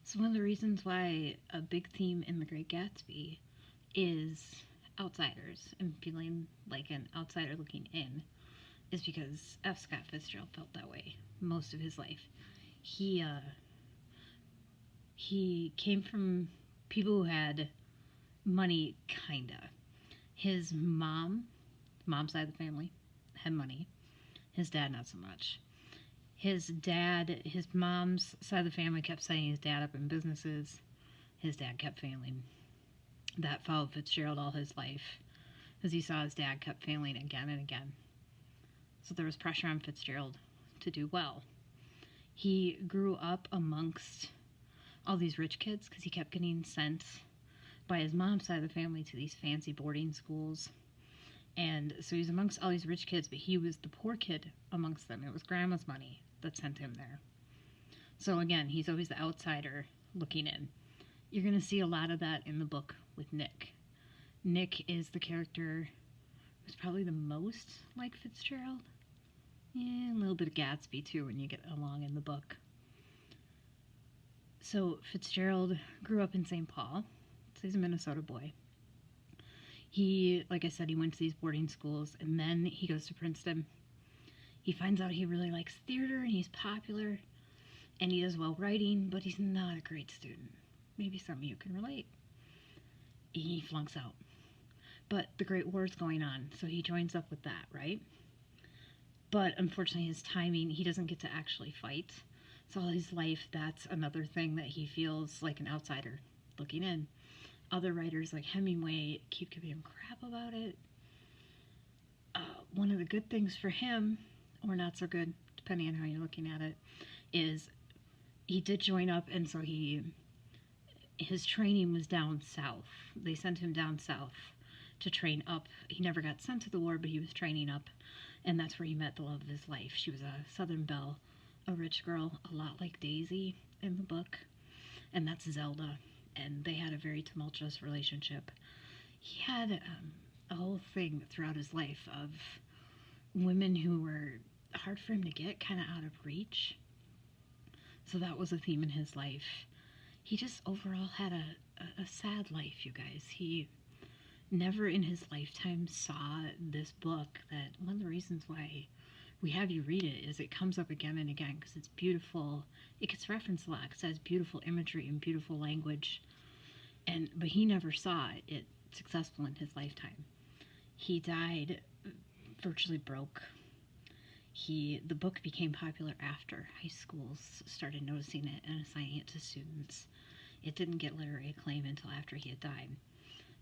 So one of the reasons why a big theme in The Great Gatsby is outsiders and feeling like an outsider looking in is because F. Scott Fitzgerald felt that way most of his life. He uh, he came from people who had money, kinda. His mom's side of the family, had money. His dad, not so much. His mom's side of the family kept setting his dad up in businesses. His dad kept failing. That followed Fitzgerald all his life, as he saw his dad kept failing again and again. So there was pressure on Fitzgerald to do well. He grew up amongst all these rich kids because he kept getting sent by his mom's side of the family to these fancy boarding schools. And so he's amongst all these rich kids, but he was the poor kid amongst them. It was grandma's money that sent him there. So again, he's always the outsider looking in. You're going to see a lot of that in the book with Nick. Nick is the character who's probably the most like Fitzgerald. Yeah, a little bit of Gatsby too when you get along in the book. So Fitzgerald grew up in St. Paul. So he's a Minnesota boy. He, like I said, he went to these boarding schools and then he goes to Princeton. He finds out he really likes theater and he's popular and he does well writing, but he's not a great student. Maybe some of you can relate. He flunks out. But the Great War's going on, so he joins up with that, right? But unfortunately, his timing, he doesn't get to actually fight. So all his life, that's another thing that he feels like an outsider looking in. Other writers like Hemingway keep giving him crap about it. One of the good things for him, or not so good, depending on how you're looking at it, is he did join up, and so his training was down south. They sent him down south to train up. He never got sent to the war, but he was training up, and that's where he met the love of his life. She was a Southern belle, a rich girl, a lot like Daisy in the book, and that's Zelda, and they had a very tumultuous relationship. He had a whole thing throughout his life of women who were hard for him to get, kind of out of reach. So that was a theme in his life. He just overall had a sad life, you guys. He never in his lifetime saw this book. That one of the reasons why we have you read it is it comes up again and again because it's beautiful. It gets referenced a lot because it has beautiful imagery and beautiful language. But he never saw it successful in his lifetime. He died virtually broke. The book became popular after high schools started noticing it and assigning it to students. It didn't get literary acclaim until after he had died.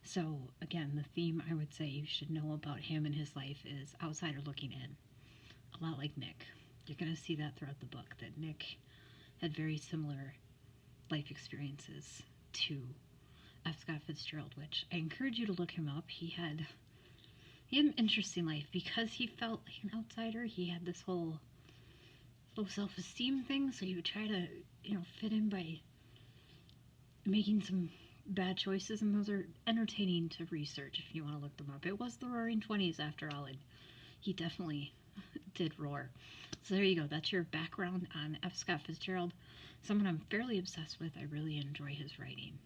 So again, the theme I would say you should know about him and his life is outsider looking in. A lot like Nick. You're going to see that throughout the book, that Nick had very similar life experiences to F. Scott Fitzgerald, which I encourage you to look him up. He had an interesting life because he felt like an outsider. He had this whole low self-esteem thing, so he would try to, fit in by making some bad choices, and those are entertaining to research if you want to look them up. It was the Roaring 20s after all, and he definitely did roar. So there you go. That's your background on F. Scott Fitzgerald, someone I'm fairly obsessed with. I really enjoy his writing.